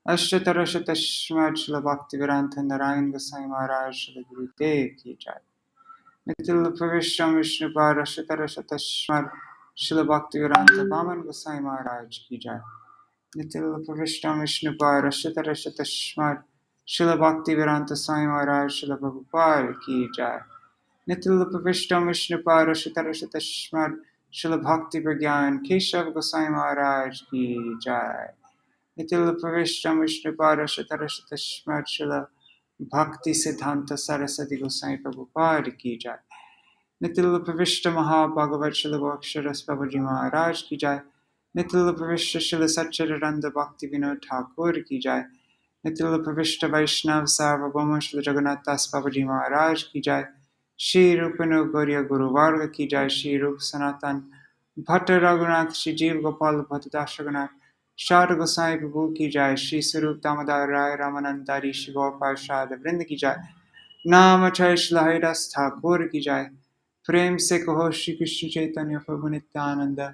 अष्टोत्तरशतश्रीमद् श्रील भक्तिवेदांत नारायण गोसाई महाराज श्री गुरुदेव की जय। नितिल प्रविष्टम विष्णुपाद अष्टोत्तरशतश्रीमद् श्रील भक्तिवेदांत वामन गोसाई महाराज की जय। नितिल प्रविष्टम विष्णुपाद अष्टोत्तरशतश्रीमद् श्रील भक्तिवेदांत स्वामी महाराज श्रील प्रभुपाद की जय। नितिल प्रविष्टम विष्णुपाद अष्टोत्तरशतश्रीमद् श्रील भक्ति प्रज्ञान केशव गोसाई महाराज की जय। नितिल प्रविष्टम विष्णुपाद अष्टोत्तरशतश्रीमद् श्रील भक्ति सिद्धांत सरस्वती गोसाई प्रभुपाद की जय। नितिल प्रविष्ट महाभागवत श्रील अक्षरस प्रभुजी महाराज की जय। नितिल प्रविष्ट श्रील सच्चिदानंद भक्ति विनोद ठाकुर की जय। नितिल प्रविष्ट वैष्णव सार्वभौम श्री जगन्नाथ दास प्रभुजी महाराज की जय। श्री रूपनु गौरिया गुरुवर्ग की जय। श्री रूप सनातन भट्ट रघुनाथ श्री जीव गोपाल भट्टदास रघुनाथ शारद गोसाई प्रभु की जय। श्री स्वरूप दामोदर राय रामानंदारी श्री गौर पार्षद वृंद की जय। नाम अक्षय श्री हरिदास ठाकुर की जय। प्रेम से कहो श्री कृष्ण चैतन्य प्रभु नित्यानंद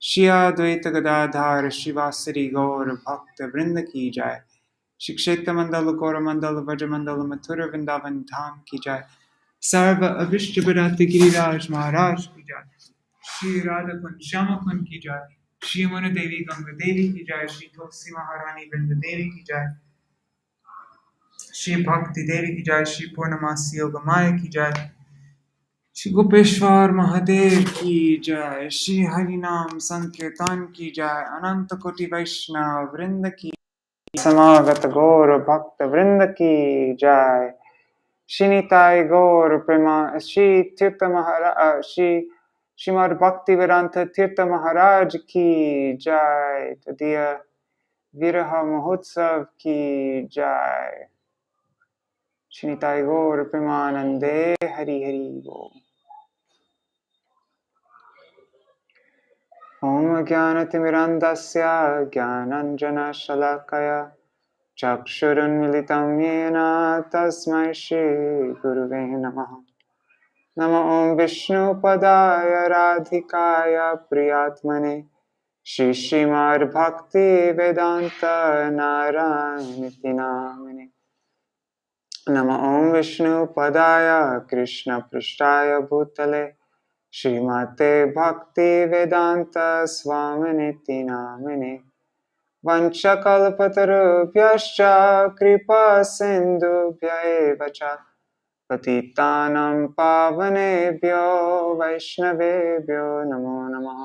श्री अद्वैत गदाधर शिवासरी गौर भक्त वृंद की जय। श्री क्षेत्र मंडल गौर मंडल ब्रज मंडल मथुर वृंदावन धाम की जय। सर्व अभिष्ट विदाते गिरिराज महाराज की जय। श्री राधा कुंज श्याम कुंज की जय। श्री मनु देवी गंगा देवी की जय। श्री तुलसी महारानी वृंद देवी की जय। श्री भक्ति देवी की जय। श्री पूर्णमासी योग माया की जय। श्री गोपेश्वर महादेव की जय। श्री हरि नाम संकीर्तन की जय। अनंत कोटि वैष्णव वृंद की समागत गौर भक्त वृंद की जय। श्री निताय गौर प्रेमा श्री तीर्थ महाराज श्रीमद् भक्ति वेदांत तीर्थ महाराज की जय। तदीय विरह महोत्सव की जय। श्री निताय गौर प्रेमानंदे हरि हरि बोल। ओम ज्ञानतिमिरन्धस्य ज्ञानाञ्जनशलाकया चक्षुरुन्मिलितं येन तस्मै श्रीगुरुवे नमः। नमो ओं विष्णुपदाय राधिकाय प्रियात्मने श्रीमद्भक्तिवेदान्त नारायणीति नामिने। नमो ओं विष्णुपदाय कृष्णपृष्ठाय भूतले श्रीमते भक्तिवेदान्त स्वामिनिति नामिने। वंशकल्पतरुभ्यश्च कृपा सिन्धुभ्य एव च पतितानां पावनेभ्यो वैष्णवेभ्यो नमो नमः।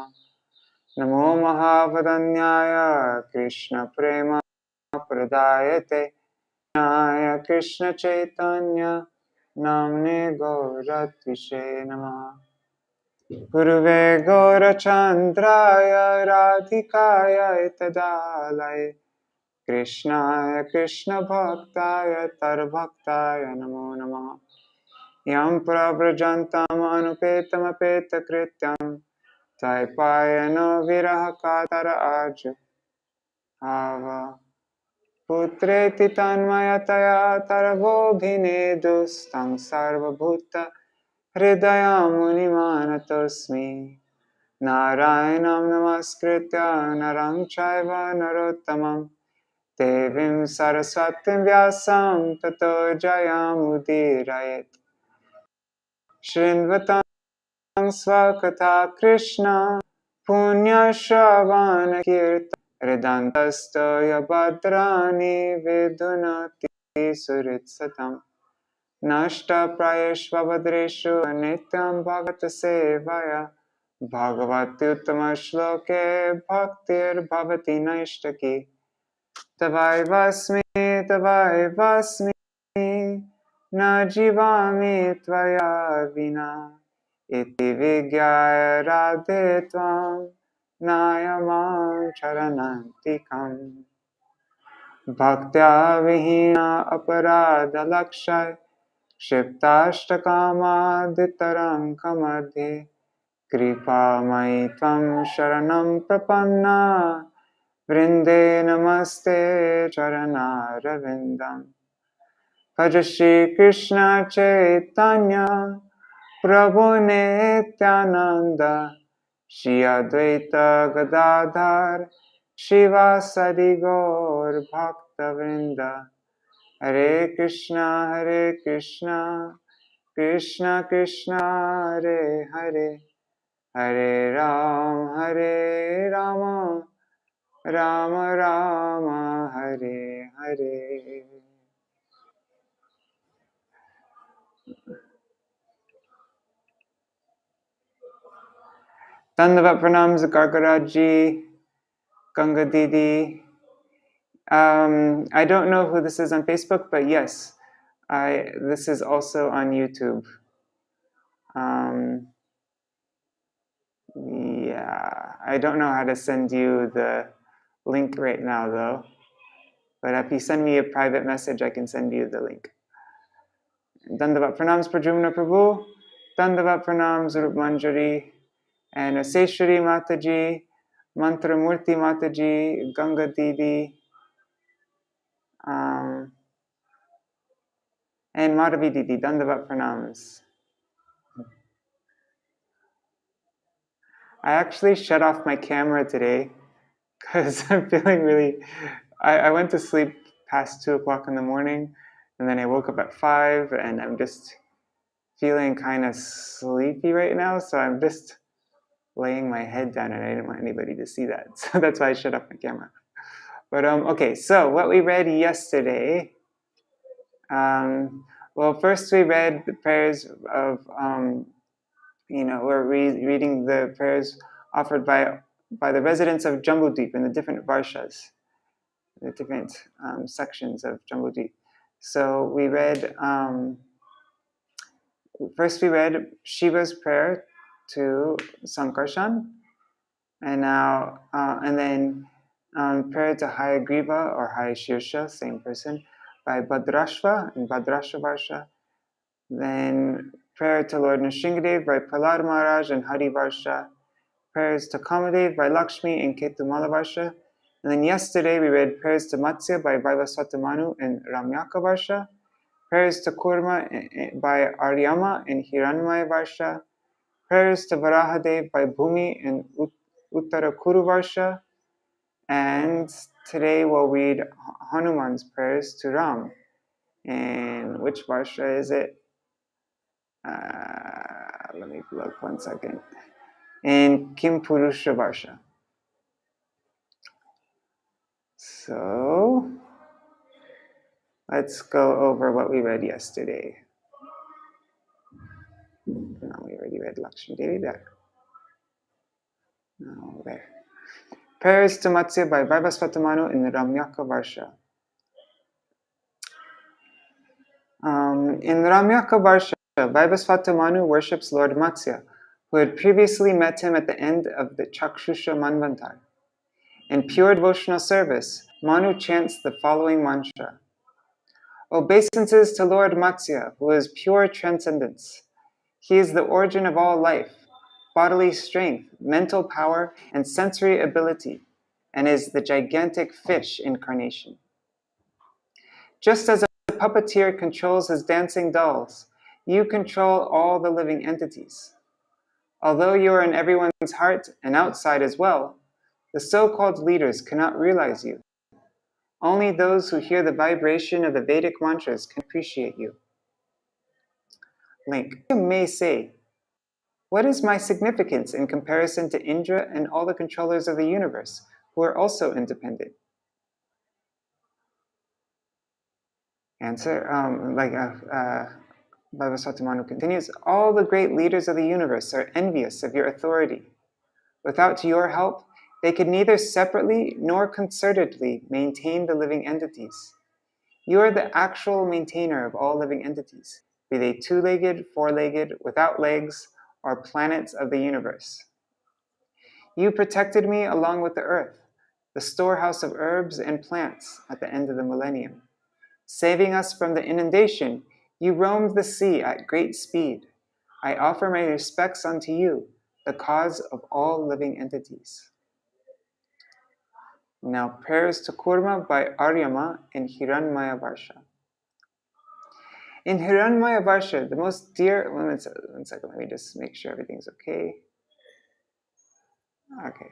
नमो महावदन्याय कृष्णप्रेम प्रदायते नाय कृष्ण चैतन्य नाम्ने गौरत्विषे नमः। गुरुवे गौरचन्द्राय राधिकाय तदालये कृष्णाय कृष्णभक्ताय तरभक्ताय नमो नमः। यं प्रव्रजन्तम् अनुपेतमपेतकृत्यं द्वैपायनो विरह कातर आव पुत्रेति तन्मयतया तरवोऽभिनेदुस्तं सर्वभूत हृदयं मुनिमानतोऽस्मि। नारायणं नमस्कृत्य नरं चैव नरोत्तमं देवीं सरस्वतीं व्यासं ततो जयमुदीरयेत्। शृण्वतां स्वकथा कृष्ण पुण्यश्रवणकीर्तनं हृदन्तस्थो भद्राणि विधुनोति सुहृत्सतम्। नष्टप्रायेष्वभद्रेषु नित्यं भगवत्सेवया भगवत्युत्तमश्लोके भक्तिर्भवति नैष्टकी। तवैवास्मि न जीवामि त्वया विना इति विज्ञाय राधे त्वां नायमां शरणन्तिकम्। भक्त्या विहीना अपराधलक्षय क्षिप्ताष्टकामादितरङ्गमध्ये कृपामयि त्वं शरणं प्रपन्ना वृन्दे नमस्ते चरणारविन्दम्। भज श्रीकृष्ण चैतन्य प्रभु Nityanand Shri Advaita Gadadhar Shiva Sadi Gaur Bhakta Vrinda, Hare Krishna, Krishna Krishna, Hare Hare, Hare Rama, Rama Rama, Hare Hare. Dandavat pranams Gargaraji, Ganga Didi. I don't know who this is on Facebook, but yes, this is also on YouTube. Yeah, I don't know how to send you the link right now though, but if you send me a private message, I can send you the link. Dandavat pranams Prajumna Prabhu, Dandavat pranams Rup Manjari, and Seshwari Mataji, Mantramurti Mataji, Ganga Didi, and Madhavi Didi, Dandavat pranams. I actually shut off my camera today because I'm feeling really... I went to sleep past 2 o'clock in the morning, and then I woke up at 5, and I'm just feeling kind of sleepy right now, so I'm just laying my head down, and I didn't want anybody to see that. So that's why I shut off my camera. But okay, so what we read yesterday... well, first we read the prayers of... we're reading the prayers offered by the residents of Jambudvip in the different varshas, the different sections of Jambudvip. So we read, first we read Shiva's prayer to Sankarshan, and now, and then prayer to Hayagriva or Hayashirsha, same person, by Bhadrashva and Bhadrashva-varṣa. Then prayer to Lord Nrsingadev by Prahlad Maharaj and Hari Varsha. Prayers to Kamadev by Lakshmi and Ketu-mala-varṣa. And then yesterday we read prayers to Matsya by Vaivasvatamanu and Ramyaka-varṣa. Prayers to Kurma by Aryama and Hiranmaya-varṣa. Prayers to Varahadev by Bhumi and Uttarakuru-varṣa. And today we'll read Hanumān's prayers to Rāma. And which varsha is it? Let me look 1 second. In Kimpuruṣa-varṣa. So let's go over what we read yesterday. No, we already read Lakshmi Devi there. No, there. Prayers to Matsya by Vaivasvatamanu in Ramyaka-varṣa. In Ramyaka-varṣa, Vaivasvatamanu worships Lord Matsya, who had previously met him at the end of the Chakshusha Manvantar. In pure devotional service, Manu chants the following mantra. Obeisances to Lord Matsya, who is pure transcendence. He is the origin of all life, bodily strength, mental power, and sensory ability, and is the gigantic fish incarnation. Just as a puppeteer controls his dancing dolls, you control all the living entities. Although you are in everyone's heart and outside as well, the so-called leaders cannot realize you. Only those who hear the vibration of the Vedic mantras can appreciate you. Link. You may say, what is my significance in comparison to Indra and all the controllers of the universe, who are also independent? Answer, Vaivasvatamanu continues, all the great leaders of the universe are envious of your authority. Without your help, they could neither separately nor concertedly maintain the living entities. You are the actual maintainer of all living entities, be they two-legged, four-legged, without legs, or planets of the universe. You protected me along with the earth, the storehouse of herbs and plants at the end of the millennium. Saving us from the inundation, you roamed the sea at great speed. I offer my respects unto you, the cause of all living entities. Now prayers to Kurma by Aryama in Hiranmaya-varṣa. In Hiranmaya-varṣa, the most dear... One second, let me just make sure everything's okay. Okay.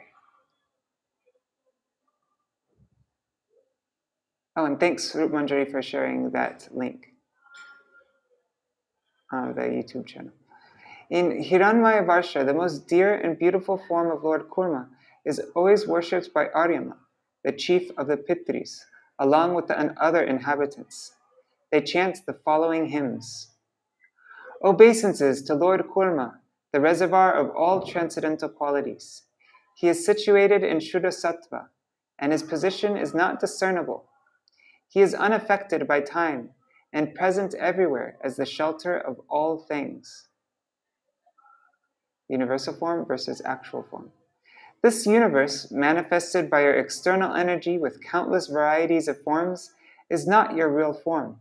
Oh, and thanks, Rup Manjari, for sharing that link of the YouTube channel. In Śrīmad-Bhāgavatam, the most dear and beautiful form of Lord Kurma is always worshipped by Aryama, the chief of the Pitris, along with the other inhabitants. They chant the following hymns. Obeisances to Lord Kurma, the reservoir of all transcendental qualities. He is situated in Shuddha Sattva, and his position is not discernible. He is unaffected by time and present everywhere as the shelter of all things. Universal form versus actual form. This universe, manifested by your external energy with countless varieties of forms, is not your real form.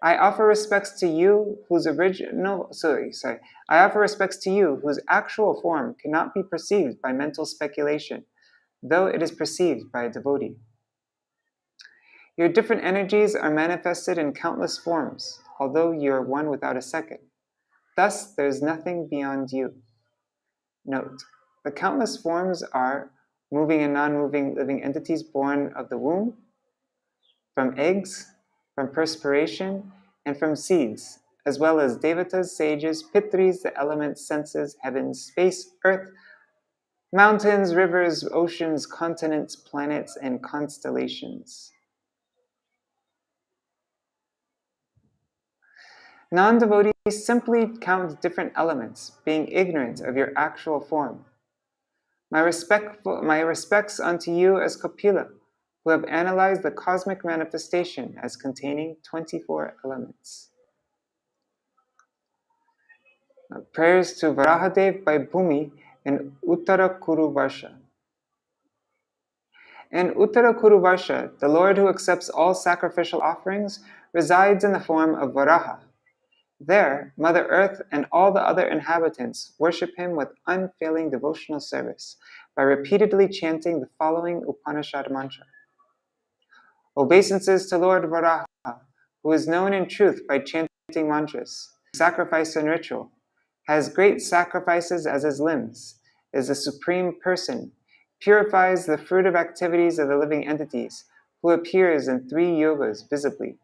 I offer respects to you whose actual form cannot be perceived by mental speculation, though it is perceived by a devotee. Your different energies are manifested in countless forms, although you are one without a second. Thus, there is nothing beyond you. Note, the countless forms are moving and non-moving living entities born of the womb, from eggs, from perspiration, and from seeds, as well as devatas, sages, pitris, the elements, senses, heavens, space, earth, mountains, rivers, oceans, continents, planets, and constellations. Non-devotees simply count different elements, being ignorant of your actual form. My respects unto you as Kapila, who have analyzed the cosmic manifestation as containing 24 elements. Prayers to Varahadev by Bhumi in Uttara-Kuru-varṣa. In Uttara-Kuru-varṣa, the Lord who accepts all sacrificial offerings resides in the form of Varaha. There, Mother Earth and all the other inhabitants worship him with unfailing devotional service by repeatedly chanting the following Upanishad mantra. Obeisances to Lord Varaha, who is known in truth by chanting mantras, sacrifice and ritual, has great sacrifices as his limbs, is the supreme person, purifies the fruitive activities of the living entities, who appears in 3 yugas visibly.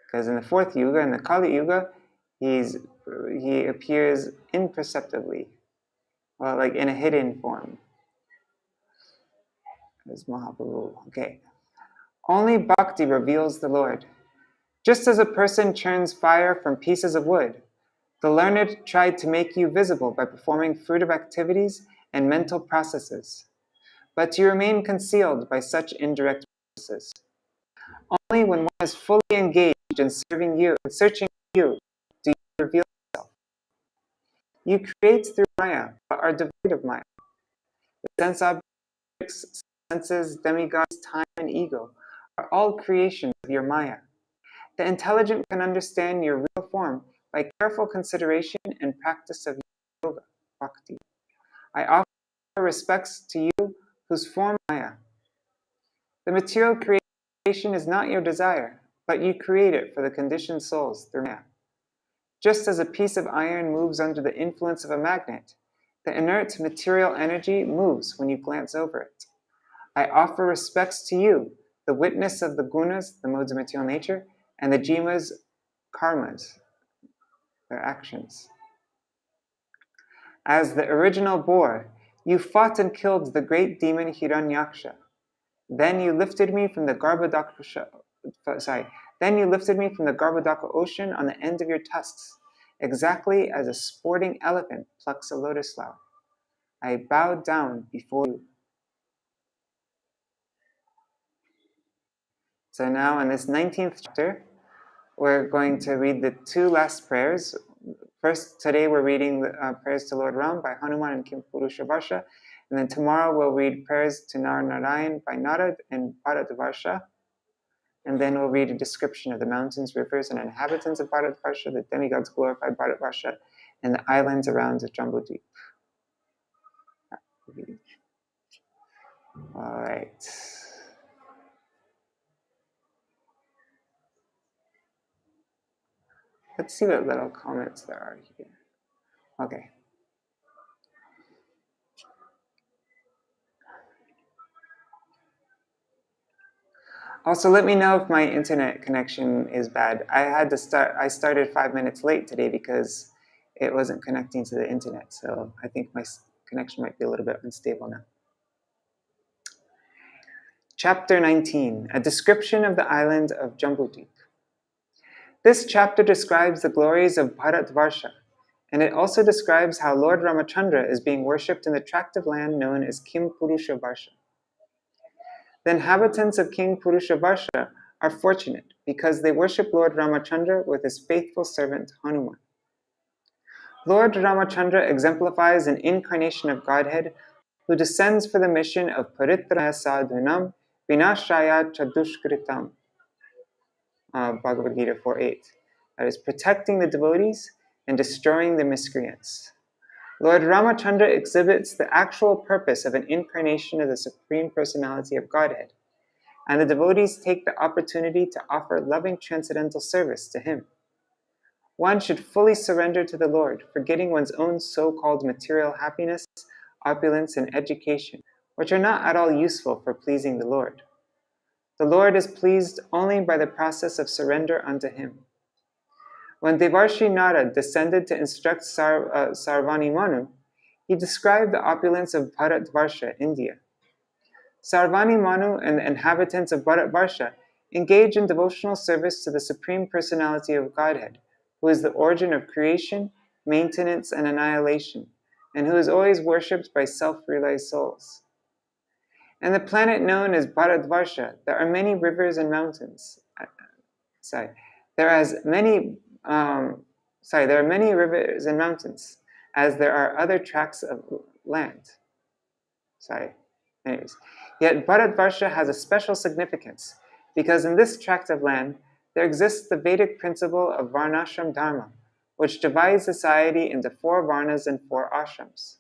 Because in the 4th yuga, in the Kali yuga, he appears imperceptibly, well, like in a hidden form. As Mahaprabhu. Okay. Only bhakti reveals the Lord. Just as a person churns fire from pieces of wood, the learned tried to make you visible by performing fruitive activities and mental processes, but you remain concealed by such indirect processes. Only when one is fully engaged in serving you and searching you do you reveal yourself. You create through Maya, but are devoid of Maya. The sense objects, senses, demigods, time, and ego are all creations of your Maya. The intelligent can understand your real form by careful consideration and practice of yoga, bhakti. I offer respects to you whose form Maya. The material creation is not your desire, but you create it for the conditioned souls through Maya. Just as a piece of iron moves under the influence of a magnet, the inert material energy moves when you glance over it. I offer respects to you, the witness of the gunas, the modes of material nature, and the jimas, karmas, their actions. As the original boar, you fought and killed the great demon Hiranyaksha. Then you lifted me from the Garbhodaka ocean on the end of your tusks, exactly as a sporting elephant plucks a lotus flower. I bowed down before you. So now in this 19th chapter, we're going to read the 2 last prayers. First, today we're reading the prayers to Lord Rāma by Hanumān and Kimpuruṣa-varṣa. And then tomorrow we'll read prayers to Narayan by Narad and Bharatvarsha. And then we'll read a description of the mountains, rivers, and inhabitants of Bharatvarsha, the demigods glorified Bharatvarsha, and the islands around the Jambudvip. All right. Let's see what little comments there are here. Okay. Also, let me know if my internet connection is bad. I started 5 minutes late today because it wasn't connecting to the internet. So I think my connection might be a little bit unstable now. Chapter 19, a description of the island of Jambudvip. This chapter describes the glories of Bharatvarsha, and it also describes how Lord Ramachandra is being worshipped in the tract of land known as Kimpuruṣa-varṣa. The inhabitants of Kimpuruṣa-varṣa are fortunate because they worship Lord Ramachandra with his faithful servant Hanumān. Lord Ramachandra exemplifies an incarnation of Godhead who descends for the mission of Paritraya Sadhunam Vinashaya Chadushkritam, Bhagavad Gita 4.8, that is, protecting the devotees and destroying the miscreants. Lord Ramachandra exhibits the actual purpose of an incarnation of the Supreme Personality of Godhead, and the devotees take the opportunity to offer loving transcendental service to him. One should fully surrender to the Lord, forgetting one's own so-called material happiness, opulence, and education, which are not at all useful for pleasing the Lord. The Lord is pleased only by the process of surrender unto him. When Devarshi Narad descended to instruct Sarvani Manu, he described the opulence of Bharatvarsha, India. Sarvani Manu and the inhabitants of Bharatvarsha engage in devotional service to the Supreme Personality of Godhead, who is the origin of creation, maintenance, and annihilation, and who is always worshipped by self-realized souls. In the planet known as Bharatvarsha, there are many rivers and mountains. There are many rivers and mountains, as there are other tracts of land. Yet Bharatvarsha has a special significance, because in this tract of land, there exists the Vedic principle of Varnashram Dharma, which divides society into 4 Varnas and 4 Ashrams.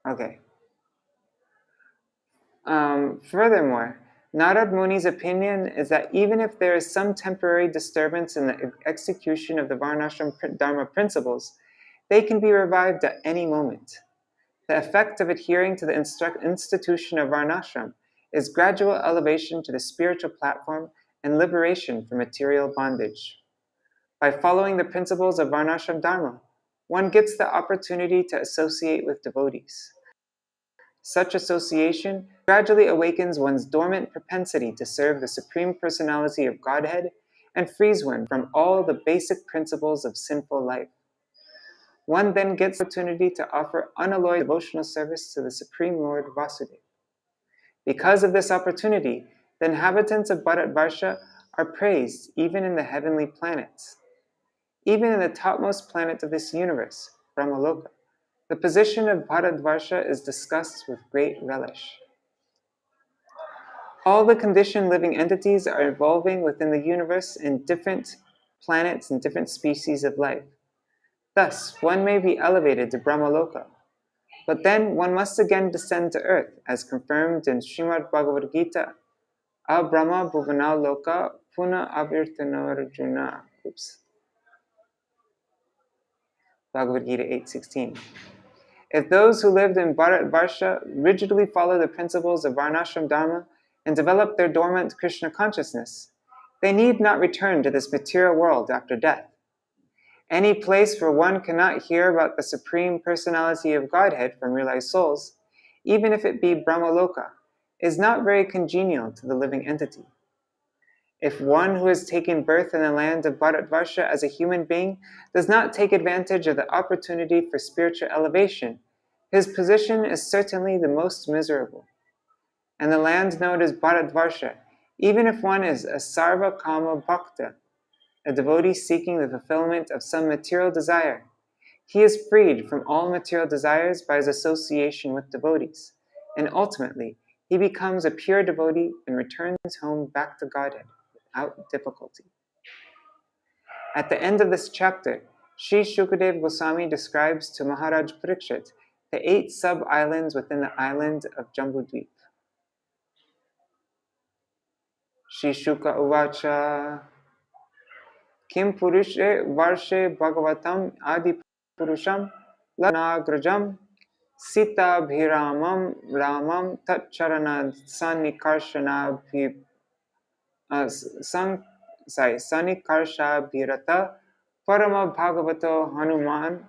Okay. Furthermore, Narad Muni's opinion is that even if there is some temporary disturbance in the execution of the Varnashram Dharma principles, they can be revived at any moment. The effect of adhering to the institution of Varnashram is gradual elevation to the spiritual platform and liberation from material bondage. By following the principles of Varnashram Dharma, one gets the opportunity to associate with devotees. Such association gradually awakens one's dormant propensity to serve the Supreme Personality of Godhead and frees one from all the basic principles of sinful life. One then gets the opportunity to offer unalloyed devotional service to the Supreme Lord Vasudeva. Because of this opportunity, the inhabitants of Bharatvarsha are praised even in the heavenly planets. Even in the topmost planet of this universe, Brahmaloka, the position of Bharatvarsha is discussed with great relish. All the conditioned living entities are evolving within the universe in different planets and different species of life. Thus, one may be elevated to Brahmaloka, but then one must again descend to earth, as confirmed in Śrīmad-Bhāgavatam, Brahma Bhuvana Loka Puna Abhirtanarjuna. Bhagavad Gita 8.16. If those who lived in Bharatvarsha rigidly follow the principles of Varnashram Dharma and develop their dormant Krishna consciousness, they need not return to this material world after death. Any place where one cannot hear about the Supreme Personality of Godhead from realized souls, even if it be Brahmaloka, is not very congenial to the living entity. If one who has taken birth in the land of Bharatvarsha as a human being does not take advantage of the opportunity for spiritual elevation, his position is certainly the most miserable. In the land known as Bharatvarsha, even if one is a Sarva Kama Bhakta, a devotee seeking the fulfillment of some material desire, he is freed from all material desires by his association with devotees, and ultimately he becomes a pure devotee and returns home back to Godhead without difficulty. At the end of this chapter, Sri Shukadev Goswami describes to Maharaj Parikshit the 8 sub-islands within the island of Jambudvip. Shri Shuka Uvacha Kimpuruṣa-varṣa Bhāgavatam Adi Puruṣam Lanagrajam Sitabhiramam Ramam Tatcharana Sanikarshabhirata Parama Bhagavato Hanumān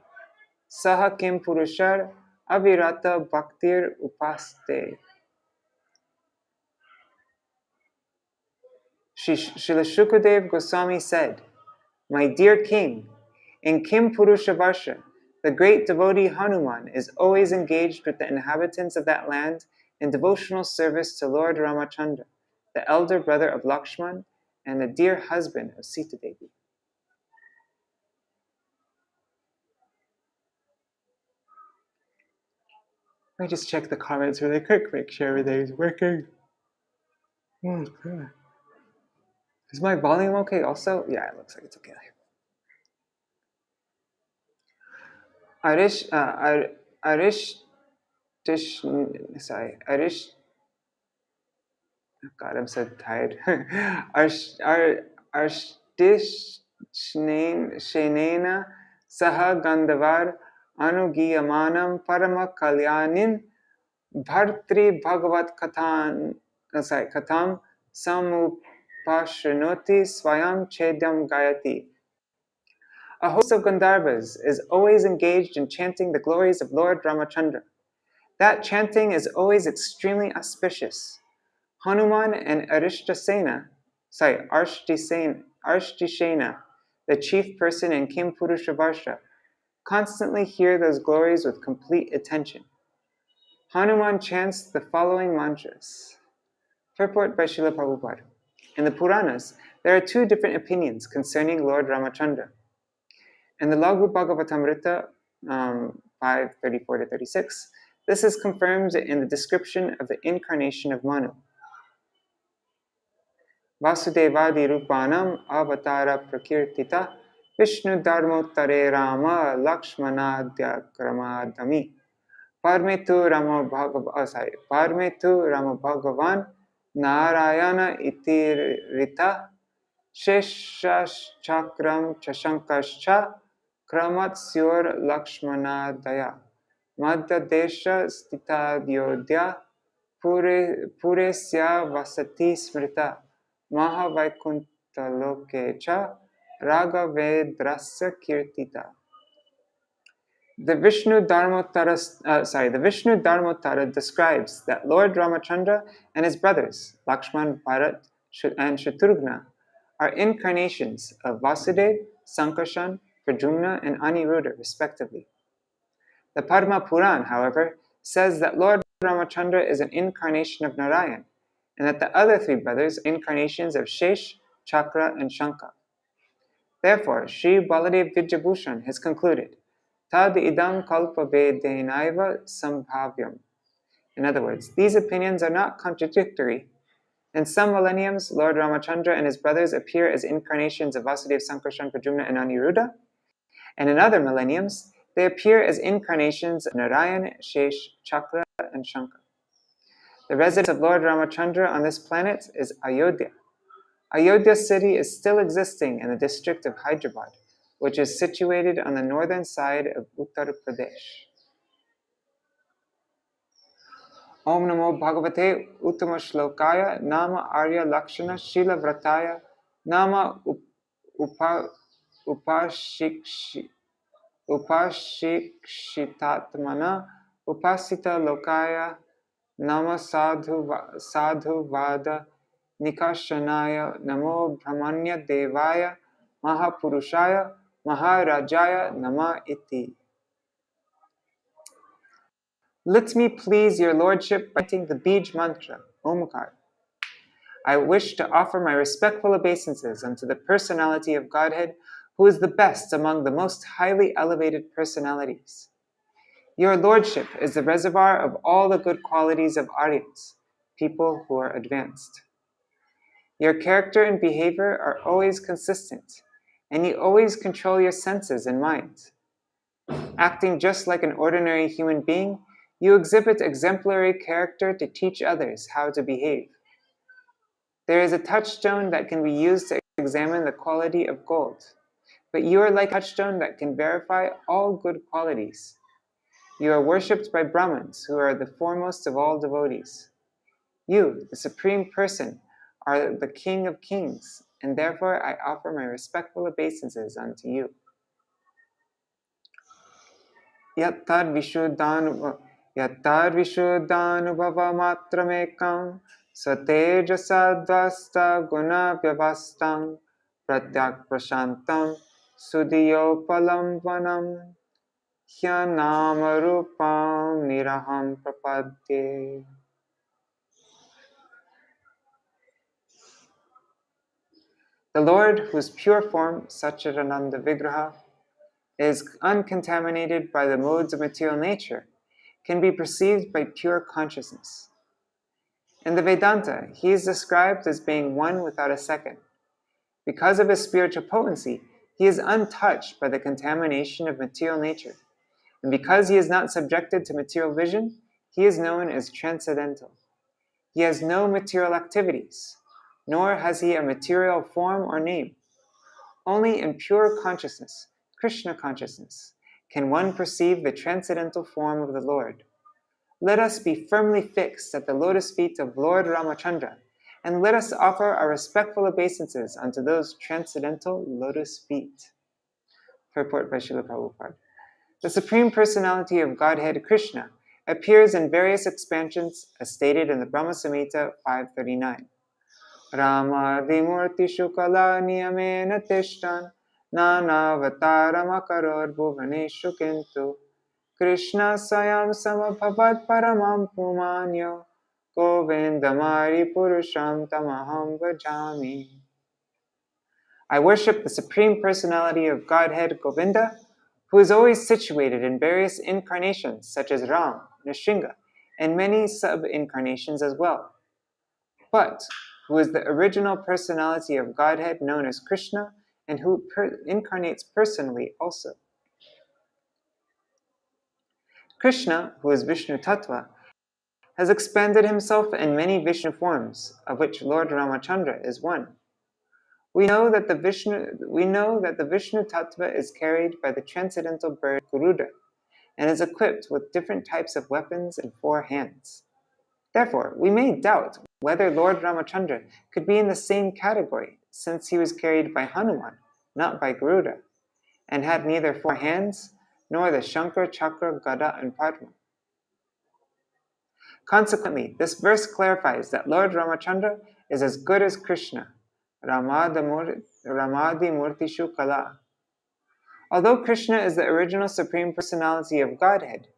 Saha Kimpuruṣa-varṣa Bhaktir Upaste. Srila Shukadev Goswami said, "My dear king, in Kimpuruṣa-varṣa, the great devotee Hanumān is always engaged with the inhabitants of that land in devotional service to Lord Ramachandra, the elder brother of Lakshman and the dear husband of Sita Devi." Let me just check the comments really quick, make sure everything is working. Oh, God. Is my volume okay also? Yeah, it looks like it's okay. Arish, God, I'm so tired. Arshtishnena Saha Gandhavar Anugiyamanam Parama Kalyanin Bhartri Bhagavat Katham Samupashrinoti Swayam Chedyam Gayati. A host of Gandharvas is always engaged in chanting the glories of Lord Ramachandra. That chanting is always extremely auspicious. Hanumān and Arishtasena, the chief person in Kimpuruṣa-varṣa, constantly hear those glories with complete attention. Hanumān chants the following mantras. Purport by Srila Prabhupada. In the Puranas, there are two different opinions concerning Lord Ramachandra. In the Laghu Bhagavatamrita 5:34-36, this is confirmed in the description of the incarnation of Manu. Vasudevadi Rupanam Avatara Prakirtita Vishnu Dharmottare Rama Lakshmanadya Kramadami Parmetu Rama Bhagavan Narayana Itirita Sheshas Chakram Chashankascha Kramatsyur Lakshmanadaya Madhya Desha Stitadyodhya Puresya Vasati Smrita Mahavaikuntalokecha Raghavedrasya Kirtita. The Vishnu Dharmottara describes that Lord Ramachandra and his brothers, Lakshman, Bharat, and Shatrugna, are incarnations of Vasudev, Sankarshan, Pradyumna, and Aniruddha, respectively. The Padma Puran, however, says that Lord Ramachandra is an incarnation of Narayan, and that the other three brothers are incarnations of Shesh, Chakra, and Shanka. Therefore, Sri Baladev Vidyabhushan has concluded, Tad idam kalpa vedenaiva sambhavyam. In other words, these opinions are not contradictory. In some millenniums, Lord Ramachandra and his brothers appear as incarnations of Vasudeva, Sankarshan, Pradyumna, and Aniruddha, and in other millenniums, they appear as incarnations of Narayan, Shesh, Chakra, and Shanka. The residence of Lord Ramachandra on this planet is Ayodhya. Ayodhya city is still existing in the district of Hyderabad, which is situated on the northern side of Uttar Pradesh. Om Namo Bhagavate Uttama Shlokaya Nama Arya Lakshana Shila Vrataya Nama Upashikshitatmana Upasita Lokaya Nama Sadhu Vada Nikashanaya Namo Brahmanya Devaya Mahapurushaya Maharajaya Nama Iti. Let me please your lordship by chanting the Bij mantra, Omkar. I wish to offer my respectful obeisances unto the personality of Godhead, who is the best among the most highly elevated personalities. Your lordship is the reservoir of all the good qualities of Aryans, people who are advanced. Your character and behavior are always consistent, and you always control your senses and mind. Acting just like an ordinary human being, you exhibit exemplary character to teach others how to behave. There is a touchstone that can be used to examine the quality of gold, but you are like a touchstone that can verify all good qualities. You are worshipped by Brahmins, who are the foremost of all devotees. You, the Supreme Person, are the King of Kings, and therefore I offer my respectful obeisances unto you. Yattad vishuddhanubhavamatramekam satejasadvasta guna vyavastam pratyak prashantam sudiyopalam vanam hyanama-rupam niraham prapadye. The Lord, whose pure form, Satchidananda Vigraha, is uncontaminated by the modes of material nature, can be perceived by pure consciousness. In the Vedanta, he is described as being one without a second. Because of his spiritual potency, he is untouched by the contamination of material nature. And because he is not subjected to material vision, he is known as transcendental. He has no material activities, nor has he a material form or name. Only in pure consciousness, Krishna consciousness, can one perceive the transcendental form of the Lord. Let us be firmly fixed at the lotus feet of Lord Ramachandra, and let us offer our respectful obeisances unto those transcendental lotus feet. Purport by Srila Prabhupada. The Supreme Personality of Godhead Krishna appears in various expansions as stated in the Brahma Samhita 539. Rāma dimurti shukala niyamena tishtan nanavataram akaror bhuvaneshu kintu Krishna sayam samabhavat paramam pumanyo govindamari purusham tamaham vajami. I worship the Supreme Personality of Godhead Govinda, who is always situated in various incarnations such as Ram, Nrsimha, and many sub-incarnations as well, but who is the original personality of Godhead known as Krishna and who incarnates personally also. Krishna, who is Vishnu Tattva, has expanded himself in many Vishnu forms, of which Lord Ramachandra is one. We know that the Vishnu Tattva is carried by the transcendental bird Garuda and is equipped with different types of weapons and 4 hands. Therefore, we may doubt whether Lord Ramachandra could be in the same category, since he was carried by Hanumān, not by Garuda, and had neither 4 hands nor the Shankar, Chakra, Gada, and Padma. Consequently, this verse clarifies that Lord Ramachandra is as good as Krishna, Ramadi Murtishu Kala. Although Krishna is the original Supreme Personality of Godhead,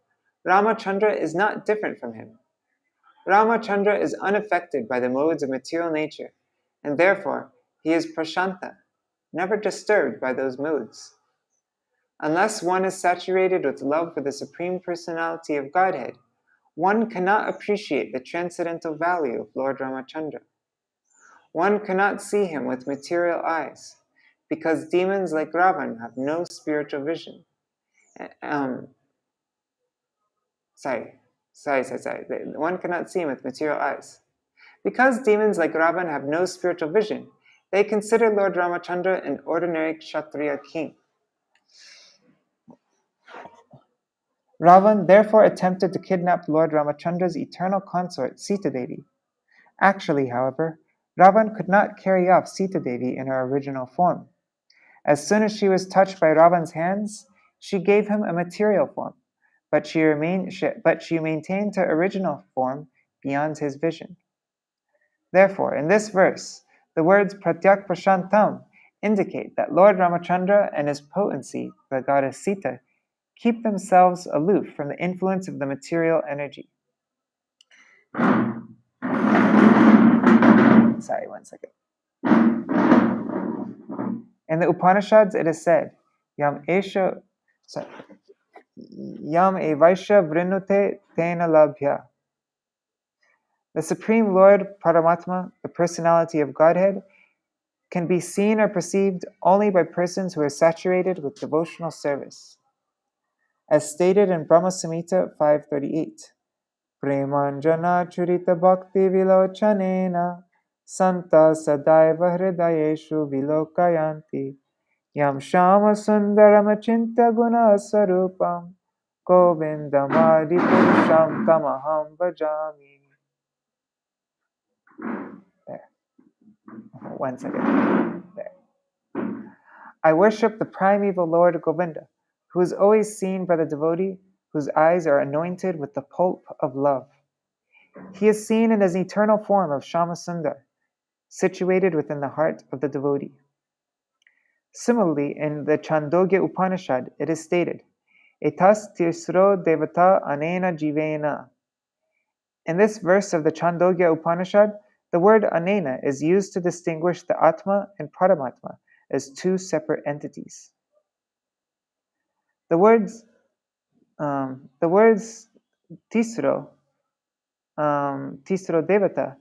Ramachandra is not different from him. Ramachandra is unaffected by the modes of material nature, and therefore he is prashanta, never disturbed by those modes. Unless one is saturated with love for the Supreme Personality of Godhead, one cannot appreciate the transcendental value of Lord Ramachandra. One cannot see him with material eyes, because demons like Ravana have no spiritual vision. One cannot see him with material eyes. Because demons like Ravana have no spiritual vision, they consider Lord Ramachandra an ordinary Kshatriya king. Ravana therefore attempted to kidnap Lord Ramachandra's eternal consort, Sita Devi. Actually, however, Ravana could not carry off Sita Devi in her original form. As soon as she was touched by Ravana's hands, she gave him a material form, but she maintained her original form beyond his vision. Therefore, in this verse, the words Pratyak Prashantam indicate that Lord Ramachandra and his potency, the goddess Sita, keep themselves aloof from the influence of the material energy. Sorry, one second. In the Upanishads, it is said, Yam evaisha vrinute tena labhya. The Supreme Lord Paramatma, the personality of Godhead, can be seen or perceived only by persons who are saturated with devotional service. As stated in Brahma Samhita 538, Premanjana churita bhakti vilochanena santa sadaiva hridayeshu vilokayanti yam shama sundaram achinta guna sarupam Govindamadi Puruṣam Tamaham Bhajami. There. 1 second. There. I worship the primeval Lord Govinda, who is always seen by the devotee, whose eyes are anointed with the pulp of love. He is seen in his eternal form of Shyamasundar, situated within the heart of the devotee. Similarly, in the Chandogya Upanishad, it is stated, Etas tisro devata anena jivena. In this verse of the Chandogya Upanishad, the word anena is used to distinguish the Atma and Paramatma as two separate entities. The words tisro devata,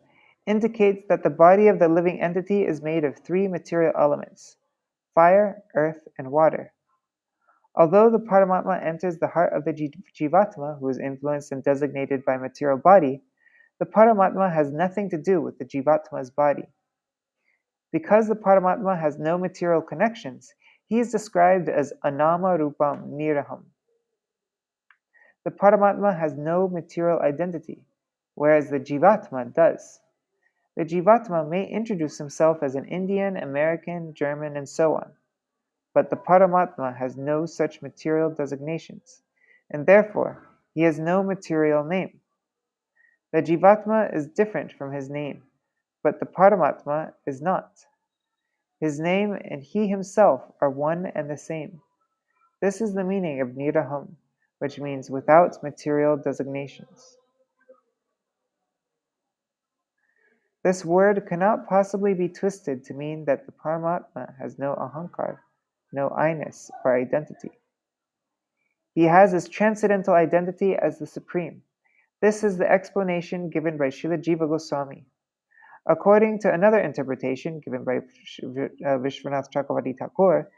indicates that the body of the living entity is made of three material elements, fire, earth, and water. Although the Paramatma enters the heart of the Jivatma, who is influenced and designated by material body, the Paramatma has nothing to do with the Jivatma's body. Because the Paramatma has no material connections, he is described as Anama Rupam Niraham. The Paramatma has no material identity, whereas the Jivatma does. The Jivatma may introduce himself as an Indian, American, German, and so on, but the Paramatma has no such material designations, and therefore he has no material name. The Jivatma is different from his name, but the Paramatma is not. His name and he himself are one and the same. This is the meaning of Niraham, which means without material designations. This word cannot possibly be twisted to mean that the Paramatma has no ahankar, no I-ness or identity. He has his transcendental identity as the Supreme. This is the explanation given by Srila Jiva Goswami. According to another interpretation given by Vishwanath Chakravarti Thakur,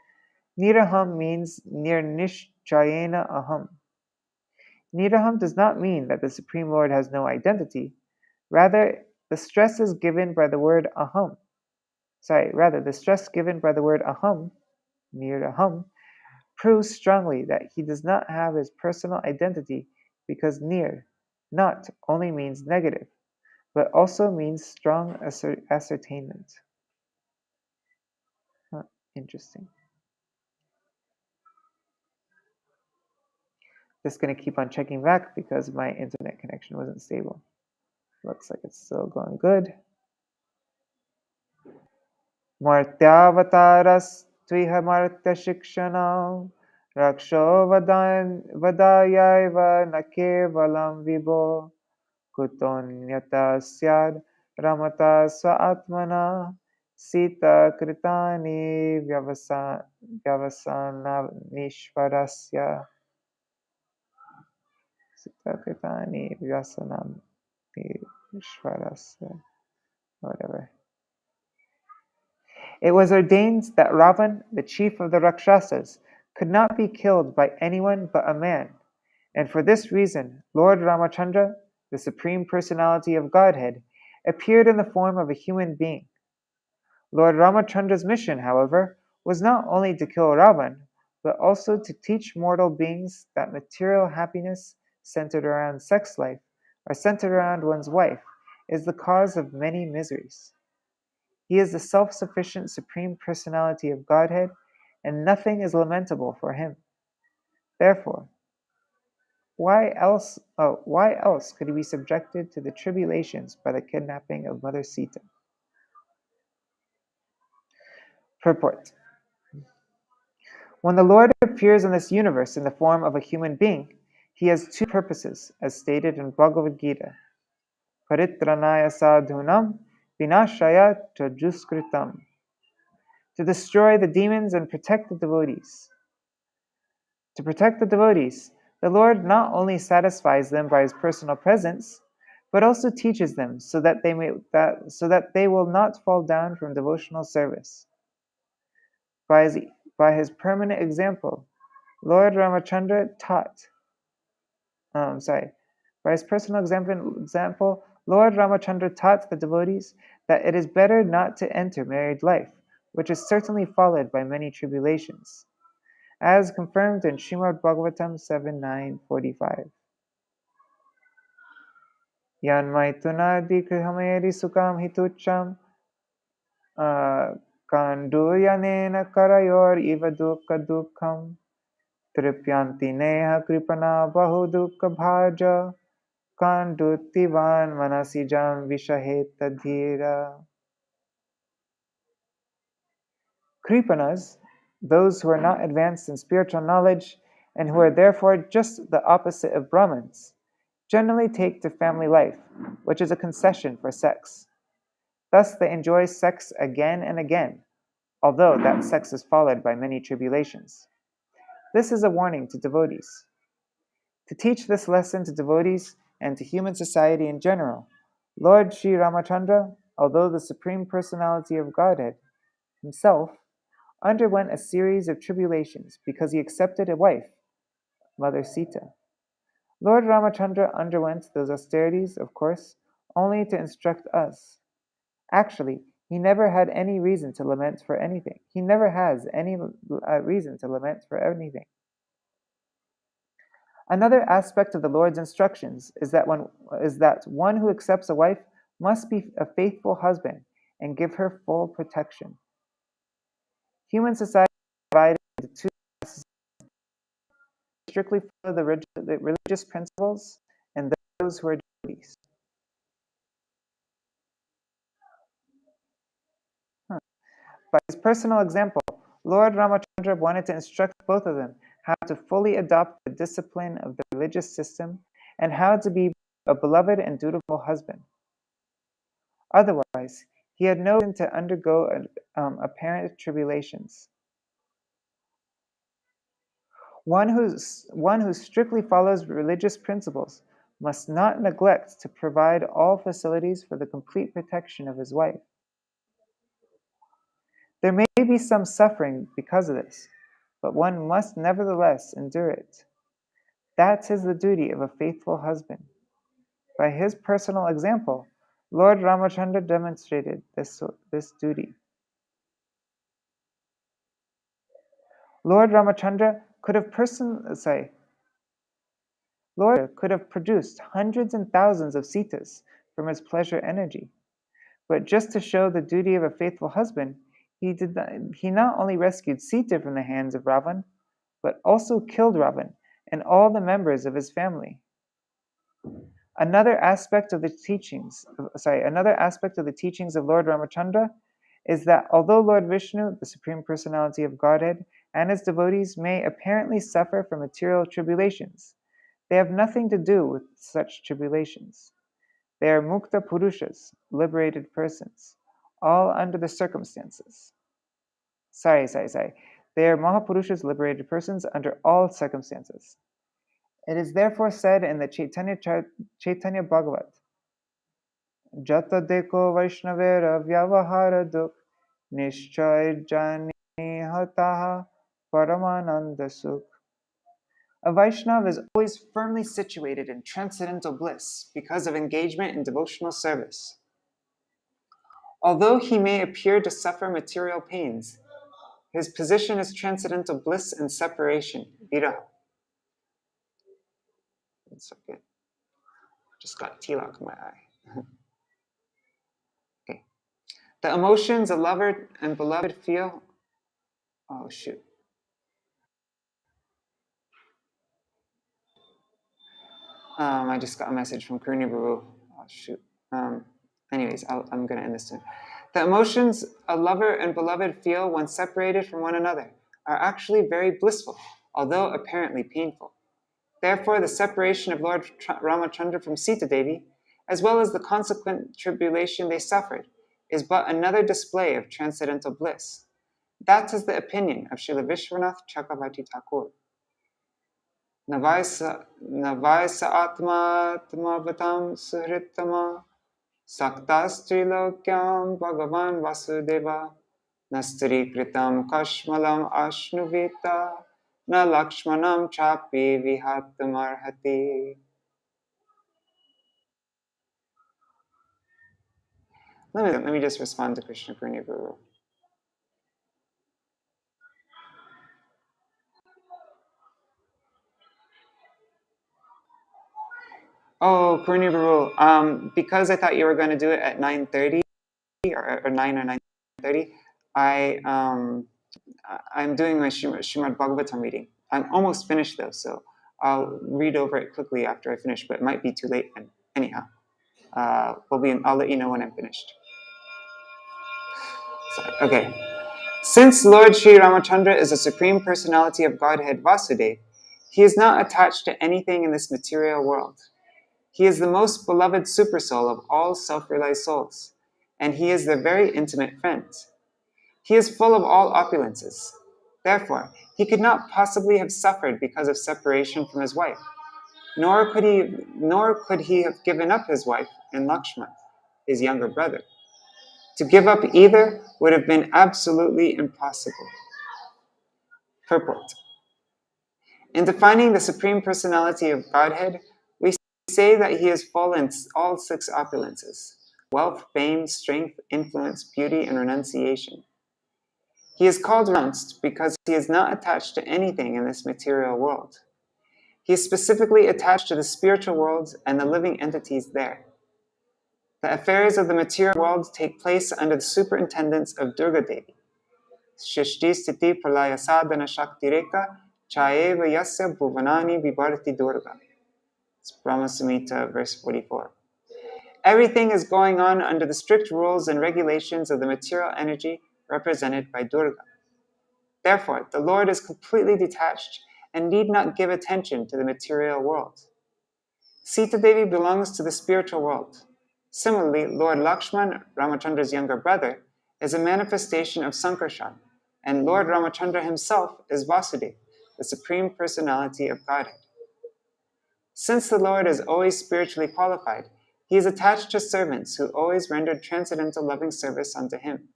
Niraham means Nirnishchayena Aham. Niraham does not mean that the Supreme Lord has no identity. Rather, the stress given by the word aham, Niraham, proves strongly that he does not have his personal identity, because nir, not, only means negative, but also means strong ascertainment. Interesting. Just going to keep on checking back because my internet connection wasn't stable. Looks like it's still going good. Martyavataras tviha martya shikshanam raksho vadayaiva nakevalam vibho kutonyata syad ramata swaatmana sita kritani vyavasana nishvarasya sita kritani vyavasana nishvarasya, whatever. It was ordained that Ravan, the chief of the Rakshasas, could not be killed by anyone but a man, and for this reason, Lord Ramachandra, the Supreme Personality of Godhead, appeared in the form of a human being. Lord Ramachandra's mission, however, was not only to kill Ravan, but also to teach mortal beings that material happiness centered around sex life, or centered around one's wife, is the cause of many miseries. He is the self-sufficient Supreme Personality of Godhead, and nothing is lamentable for him. Therefore, why else could he be subjected to the tribulations by the kidnapping of Mother Sita? Purport. When the Lord appears in this universe in the form of a human being, he has two purposes, as stated in Bhagavad Gita. Paritranaya sadhunam vinashaya tajuskritam. To destroy the demons and protect the devotees. To protect the devotees, the Lord not only satisfies them by his personal presence, but also teaches them so that they will not fall down from devotional service. By his permanent example, Lord Ramachandra taught. By his personal example, Lord Ramachandra taught the devotees that it is better not to enter married life, which is certainly followed by many tribulations. as confirmed in Śrīmad-Bhāgavatam 7.9.45. Yan maitunadi krihameri sukam hitucham kanduyanena karayor iva dukka dukkam tripyanti neha kripana bahu dukka bhaja kandutivan manasijam vishaheta dhira. Kripanas, those who are not advanced in spiritual knowledge and who are therefore just the opposite of Brahmins, generally take to family life, which is a concession for sex. Thus they enjoy sex again and again, although that sex is followed by many tribulations. This is a warning to devotees. To teach this lesson to devotees and to human society in general, Lord Sri Ramachandra, although the Supreme Personality of Godhead, himself underwent a series of tribulations because he accepted a wife, Mother Sita. Lord Ramachandra underwent those austerities, of course, only to instruct us. Actually, he never had any reason to lament for anything. He never has any reason to lament for anything. Another aspect of the Lord's instructions is that one who accepts a wife must be a faithful husband and give her full protection. Human society is divided into two classes: strictly follow the religious principles and those who are devotees. By his personal example, Lord Ramachandra wanted to instruct both of them how to fully adopt the discipline of the religious system and how to be a beloved and dutiful husband. Otherwise, he had no reason to undergo apparent tribulations. One who strictly follows religious principles must not neglect to provide all facilities for the complete protection of his wife. There may be some suffering because of this, but one must nevertheless endure it. That is the duty of a faithful husband. By his personal example, Lord Ramachandra demonstrated this duty. Lord Ramachandra could have produced hundreds and thousands of Sitas from his pleasure energy. But just to show the duty of a faithful husband, he not only rescued Sita from the hands of Ravan, but also killed Ravan and all the members of his family. Another aspect of the teachings of Lord Ramachandra is that although Lord Vishnu, the Supreme Personality of Godhead, and his devotees may apparently suffer from material tribulations, they have nothing to do with such tribulations. They are mukta purushas, liberated persons, all under the circumstances. They are Mahapurushas, liberated persons, under all circumstances. It is therefore said in the Chaitanya Bhagavat, Jata deko Vaishnavera Vyavahara Duk Nishchay Jani Hataha Paramananda Sukh. A Vaishnava is always firmly situated in transcendental bliss because of engagement in devotional service. Although he may appear to suffer material pains, his position is transcendental bliss and separation, viraha. It's okay. Just got tilak in my eye. Okay. The emotions a lover and beloved feel. Oh shoot. I just got a message from Karuni Babu. Oh shoot. Anyways, I'm gonna end this soon. The emotions a lover and beloved feel when separated from one another are actually very blissful, although apparently painful. Therefore, the separation of Lord Ramachandra from Sita Devi, as well as the consequent tribulation they suffered, is but another display of transcendental bliss. That is the opinion of Srila Vishwanath Chakravarti Thakur. Navaisa atma tamavatam suhritama saktas trilokyam bhagavan vasudeva nastri kritam kashmalam ashnuvita na lakshmanam chapi vihatamarhati. Let me just respond to Krishna Purni Guru. Oh, Purni Baru, because I thought you were going to do it at 9:30 or 9 or 9:30, I'm doing my Śrīmad-Bhāgavatam reading. I'm almost finished though, so I'll read over it quickly after I finish, but it might be too late. And anyhow, I'll let you know when I'm finished. Sorry. Okay. Since Lord Sri Ramachandra is the Supreme Personality of Godhead Vasudeva, he is not attached to anything in this material world. He is the most beloved supersoul of all self-realized souls, and he is their very intimate friend. He is full of all opulences. Therefore, he could not possibly have suffered because of separation from his wife, nor could he have given up his wife and Lakshman, his younger brother. To give up either would have been absolutely impossible. Purport. In defining the Supreme Personality of Godhead, we say that he is full in all six opulences: wealth, fame, strength, influence, beauty, and renunciation. He is called renounced because he is not attached to anything in this material world. He is specifically attached to the spiritual world and the living entities there. The affairs of the material world take place under the superintendence of Durga Devi. Shrishti Sthiti Pralaya Sadhana Shakti Reka Chayeva Yasya Bhuvanani Vibharti Durga. It's Brahma Samhita, verse 44. Everything is going on under the strict rules and regulations of the material energy represented by Durga. Therefore, the Lord is completely detached and need not give attention to the material world. Sita Devi belongs to the spiritual world. Similarly, Lord Lakshman, Ramachandra's younger brother, is a manifestation of Sankarshan, and Lord Ramachandra himself is Vasudeva, the Supreme Personality of Godhead. Since the Lord is always spiritually qualified, he is attached to servants who always rendered transcendental loving service unto him.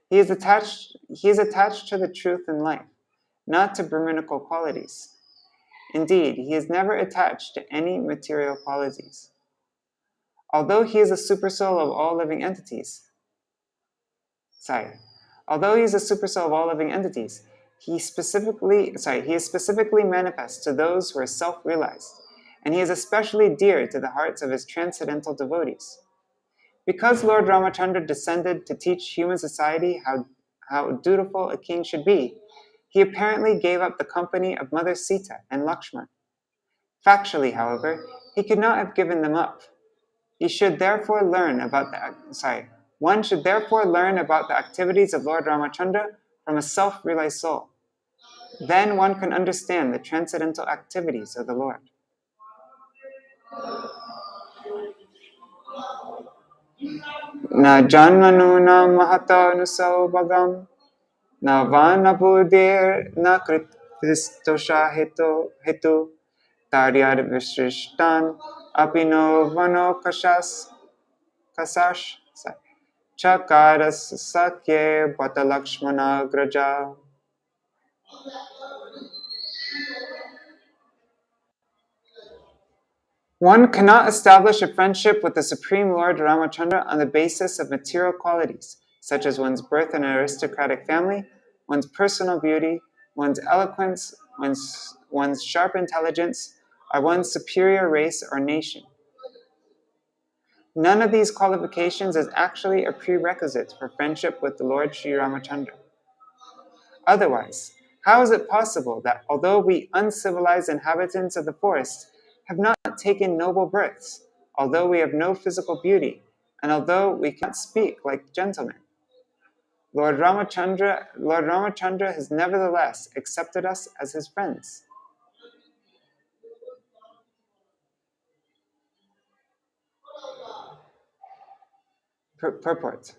He is attached to the truth and life, not to Brahminical qualities. Indeed, he is never attached to any material qualities. Although he is a supersoul of all living entities, he is specifically manifest to those who are self-realized, and he is especially dear to the hearts of his transcendental devotees. Because Lord Ramachandra descended to teach human society how dutiful a king should be, he apparently gave up the company of Mother Sita and Lakshman. Factually, however, he could not have given them up. One should therefore learn about the activities of Lord Ramachandra from a self-realized soul. Then one can understand the transcendental activities of the Lord. Na janmanu na mahata nusau bhagam, na vana buddhir na kristosha hetu, taryad vishrishtan apino vano kasash chakaras sakye bata lakshmana graja. One cannot establish a friendship with the Supreme Lord Ramachandra on the basis of material qualities, such as one's birth in an aristocratic family, one's personal beauty, one's eloquence, one's sharp intelligence, or one's superior race or nation. None of these qualifications is actually a prerequisite for friendship with the Lord Sri Ramachandra. Otherwise, how is it possible that although we uncivilized inhabitants of the forest have not taken noble births, although we have no physical beauty, and although we cannot speak like gentlemen, Lord Ramachandra has nevertheless accepted us as his friends? Purport.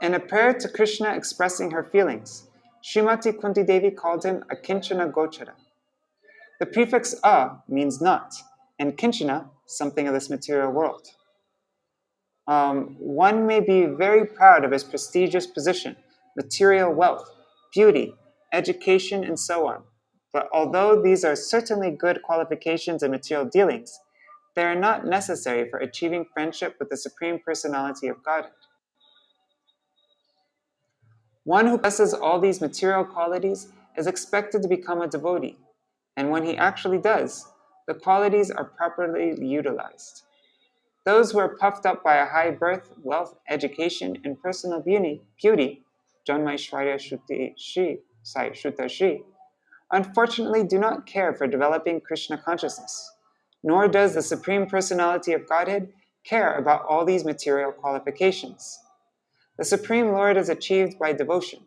In a prayer to Krishna expressing her feelings, Srimati Kunti Devi called him a Kinchana Gochara. The prefix a means not, and Kinchana, something of this material world. One may be very proud of his prestigious position, material wealth, beauty, education, and so on. But although these are certainly good qualifications in material dealings, they are not necessary for achieving friendship with the Supreme Personality of Godhead. One who possesses all these material qualities is expected to become a devotee, and when he actually does, the qualities are properly utilized. Those who are puffed up by a high birth, wealth, education, and personal beauty, Janmaishvarya Shuta Shri, unfortunately do not care for developing Krishna consciousness, nor does the Supreme Personality of Godhead care about all these material qualifications. The Supreme Lord is achieved by devotion.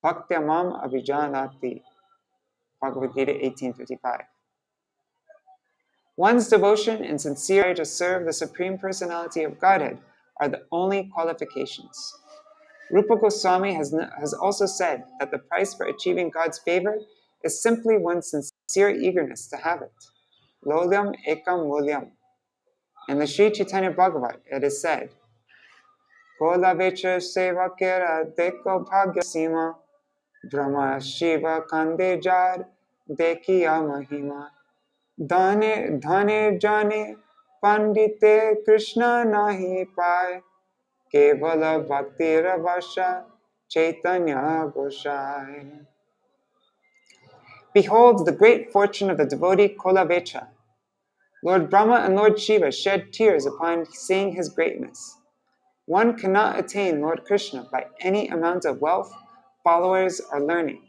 Bhaktyamam abhijanati, Bhagavad Gita 18:55. One's devotion and sincere desire to serve the Supreme Personality of Godhead are the only qualifications. Rupa Goswami has also said that the price for achieving God's favor is simply one's sincere eagerness to have it. Lolyam ekam mulyam. In the Sri Chaitanya-Bhāgavatam, it is said, Kola vecha seva kera deko bhagya sima, Brahma Shiva kande jar dekiya mahima. Dhane dhane jane pandite Krishna nahi pai, Kevala Bhakti-Ravasha Chaitanya Gosai. Behold the great fortune of the devotee Kolavecha. Lord Brahma and Lord Shiva shed tears upon seeing his greatness. One cannot attain Lord Krishna by any amount of wealth, followers, or learning.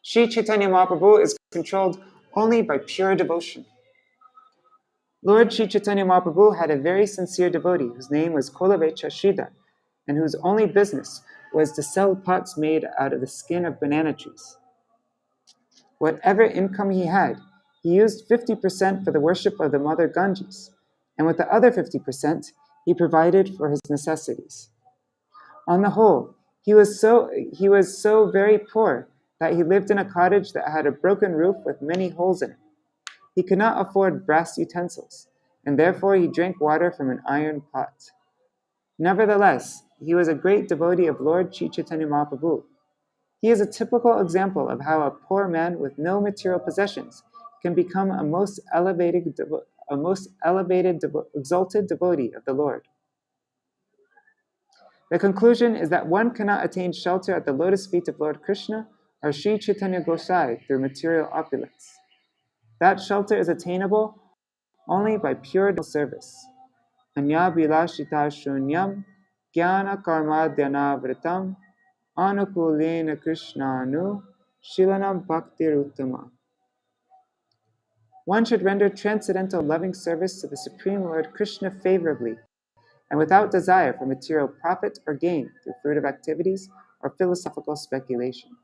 Sri Chaitanya Mahaprabhu is controlled only by pure devotion. Lord Sri Chaitanya Mahaprabhu had a very sincere devotee whose name was Kolavecha Sridhar, and whose only business was to sell pots made out of the skin of banana trees. Whatever income he had, he used 50% for the worship of the mother Ganges, and with the other 50%, he provided for his necessities. On the whole, he was so very poor that he lived in a cottage that had a broken roof with many holes in it. He could not afford brass utensils, and therefore he drank water from an iron pot. Nevertheless, he was a great devotee of Lord Sri Chaitanya Mahaprabhu. He is a typical example of how a poor man with no material possessions can become a most exalted devotee of the Lord. The conclusion is that one cannot attain shelter at the lotus feet of Lord Krishna or Sri Chaitanya Gosai through material opulence. That shelter is attainable only by pure service. Anya bilashita shunyam jnana karma dhyanavritam anukulena krishnanu shilanam bhaktiruttama. One should render transcendental loving service to the Supreme Lord Krishna favorably and without desire for material profit or gain through fruitive activities or philosophical speculation.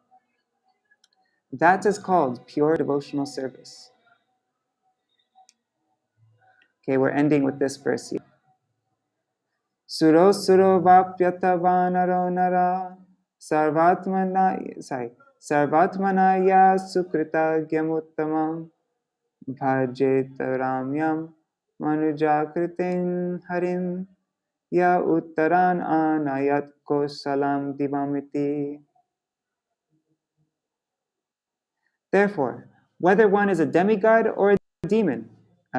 That is called pure devotional service. Okay, we're ending with this verse here. Suro suro vapyata vanaro nara sarvatmanaya sukrita gyamuttamam bhajeta ramyam manujakritin harim ya uttaran anayat kosalam divamiti. Therefore, whether one is a demigod or a demon,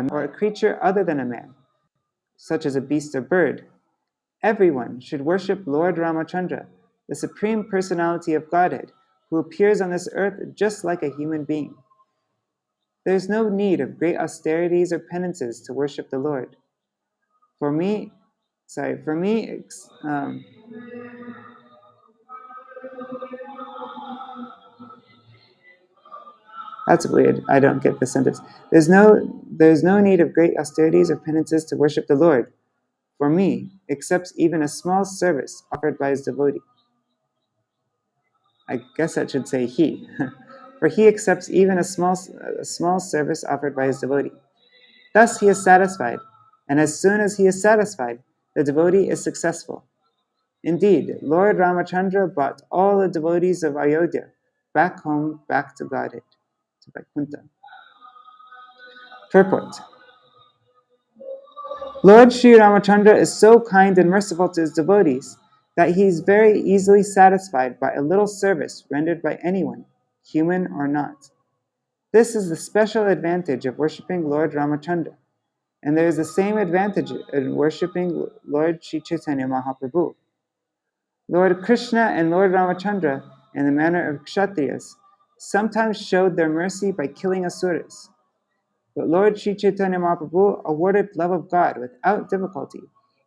or a creature other than a man, such as a beast or bird, everyone should worship Lord Ramachandra, the Supreme Personality of Godhead, who appears on this earth just like a human being. There is no need of great austerities or penances to worship the Lord. That's weird. I don't get the sentence. There's no need of great austerities or penances to worship the Lord. For me, accepts even a small service offered by his devotee. I guess that should say he. For he accepts even a small service offered by his devotee. Thus he is satisfied, and as soon as he is satisfied, the devotee is successful. Indeed, Lord Ramachandra brought all the devotees of Ayodhya back home, back to Godhead, to Vaikuntha. Purport. Lord Sri Ramachandra is so kind and merciful to his devotees that he is very easily satisfied by a little service rendered by anyone, human or not. This is the special advantage of worshipping Lord Ramachandra, and there is the same advantage in worshipping Lord Sri Chaitanya Mahaprabhu. Lord Krishna and Lord Ramachandra, in the manner of Kshatriyas, sometimes showed their mercy by killing asuras. But Lord Sri Chaitanya Mahaprabhu awarded love of God without difficulty,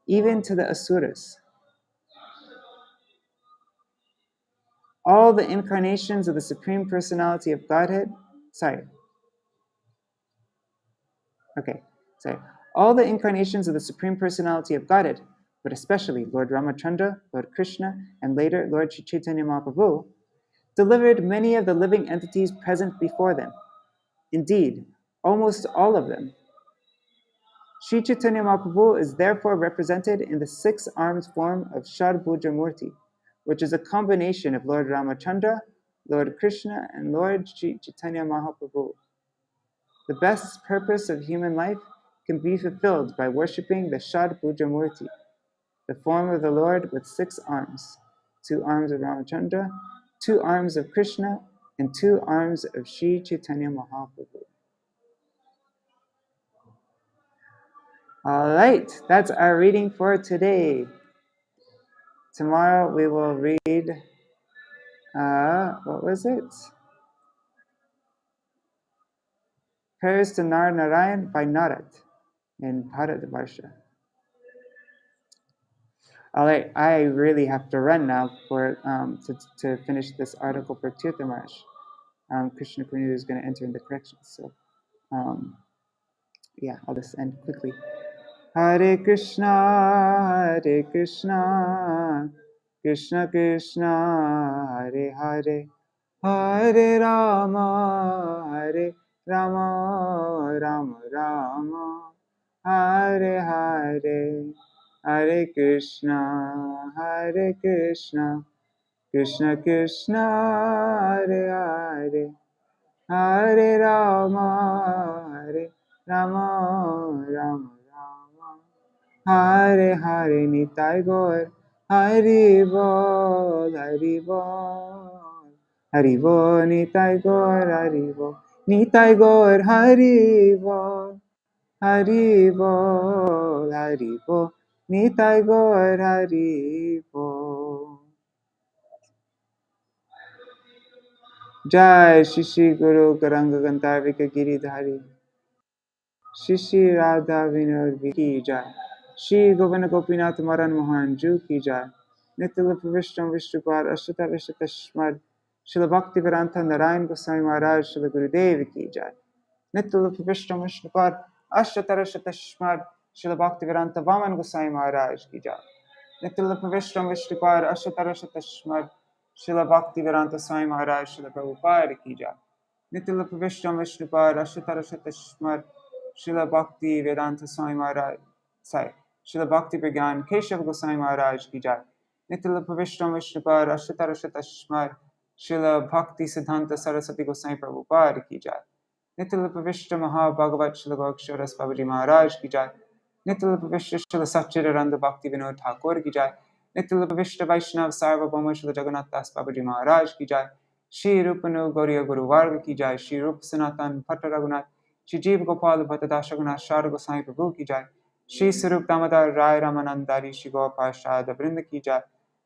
even to the Asuras. All the incarnations of the Supreme Personality of Godhead, all the incarnations of the Supreme Personality of Godhead, but especially Lord Ramachandra, Lord Krishna, and later Lord Sri Chaitanya Mahaprabhu, delivered many of the living entities present before them. Indeed, almost all of them. Sri Chaitanya Mahaprabhu is therefore represented in the six-armed form of Sharbhuja Murti, which is a combination of Lord Ramachandra, Lord Krishna, and Lord Sri Chaitanya Mahaprabhu. The best purpose of human life can be fulfilled by worshipping the Sharbhuja Murti, the form of the Lord with 6 arms, 2 arms of Ramachandra, 2 arms of Krishna, and 2 arms of Sri Chaitanya Mahaprabhu. All right, that's our reading for today. Tomorrow we will read, what was it? Prayers to Nar Narayan by Narad in Bhāgavatam. All right, I really have to run now to finish this article for Tirtha Maharaj. Krishna Purna is going to enter in the corrections. So, I'll just end quickly. Hare Krishna, Krishna Krishna, Hare Hare, Hare Rama, Rama Rama, Hare Hare, Hare Krishna, Krishna Krishna, Hare Hare, Hare Rama, Rama Rama, Hare Hare, Nitai Gaur, Hari Bol, Hari Bol, Hari Bol, Nitai Gaur, Hari Bol, Nitai Gaur, Hari Bol, Hari Bol, Hari Bol, Nitai Gaur, Hari Bol. Jai Shri Guru Garanga Gandharvika Giridhari, Shri Radha Vinod Ki Jai, Shri Govinda Gopinath Maran Mohan Ju Ki Jai, Nitya Vishtam Vishnupad Ashtata Vishatashmad, Srila Bhakti Vedanta Narayan Goswami Maharaj Srila Gurudev Ki Jai, Nitya Vishtam Vishnupad Ashtata Vishatashmad, Srila Bhakti Vedanta Vaman Goswami Maharaj Ki Jai, Nitya Vishtam Vishnupad Ashtata Vishatashmad, Srila Bhakti Vedanta Swami Maharaj Srila Prabhupada Ki Jai, Nitya Vishtam Vishnupad Ashtata Vishatashmad, Srila Bhakti Vedanta Swami Maharaj, Srila Bhakti Pragyan Keshav Goswami Maharaj Ki Jai, Nitya Vishtam Vishnupad Ashtata Vishatashmad, Srila Bhakti Siddhanta Saraswati Goswami Prabhupada Ki Jai, Nitya Vishtam Mahabhagavat Srila Bhaksharas Babaji Maharaj Ki Jai, Nitya Vishtam Srila Satchidananda Bhakti Vinod Thakur Ki Jai, Nitya Vishtam Vaishnav Sarvabhauma Srila Jagannath Das Babaji Maharaj Ki Jai, Shri Rupanu Gauriya Guru Varga Ki Jai, Shri Rup Sanatan Bhatta Raghunath, Shri Jeev Gopal Bhatta Dashagunath Shara Goswami Prabhu Ki Jai, Shri Sarup Damodar Rai Ramanandari Shri Gopal Shada Vrinda Ki Jai,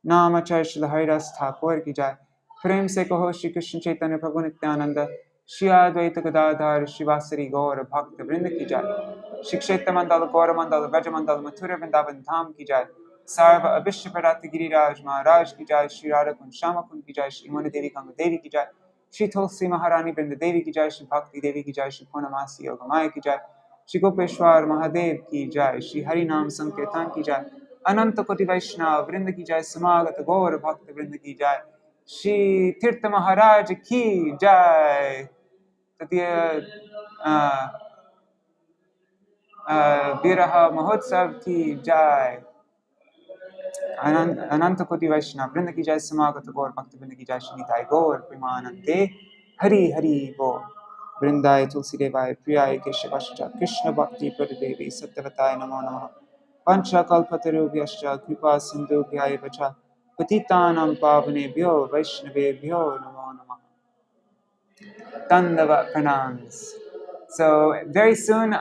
Namachar Srila Haridas Thakur Ki Jai, Prem Se Kaho Shri Krishna Chaitanya Prabhu Nityananda, Shri Advaita Gadadhar Shivasari Gaur Bhakta Vrinda Ki Jai, Shri Kshetra Mandala Gaura Mandala Vraja Mandala Mathura Vrindavan Dham Ki Jai, Sarva Abhishya Parati Giriraj Maharaj Ki Jai, Shri Radha Kund Shama Kund Ki Jai, Shri Mani Devi Ganga Devi Ki Jai, Shri Tulsi Maharani Vrinda Devi Ki Jai, Shri Bhakti Devi Ki Jai, Shri Purnamasi Yogamaya Ki Jai, Shri Gopeshwar Mahadev Ki Jai, Shri Hari Nam Sankirtan Ki Jai, Ananta Koti Vaishnava Vrinda Ki Jai, Samagata Gaur Bhakta Vrinda Ki Jai, Shri Tirtha Maharaj Ki Jai. Tatiya Viraha Mahotsav Ki Jai, Ananta Koti Vaishnava Vrinda Ki Jai, Samagata Gaur Bhakta Vrinda Ki Jai, Shri Nitai Gaur Premanande Hari Hari Bo, Vrindai Tulsi Devai Priyai Keshavascha Krishna Bhakti Pradadevi Sattvatai Namo Namaha Pancha Kalpatarubhyascha Kripa Sindhubhyaya Vacha Patitanam Pavanebhyo Vaishnavebhyo Namo Namaha. Dandava pranams. So very soon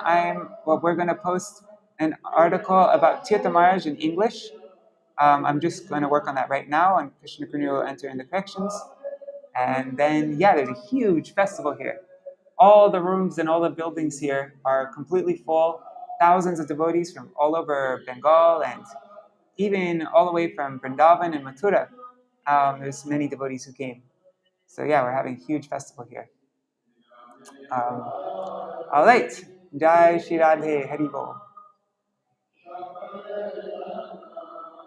we're going to post an article about Tirtha Maharaj in English. I'm just going to work on that right now, and Krishna Purna will enter in the corrections. And then, there's a huge festival here. all the rooms and all the buildings here are completely full. Thousands of devotees from all over Bengal and even all the way from Vrindavan and Mathura. There's many devotees who came. So yeah, we're having a huge festival here. All right. Jai Shri Radhe Hari Bol.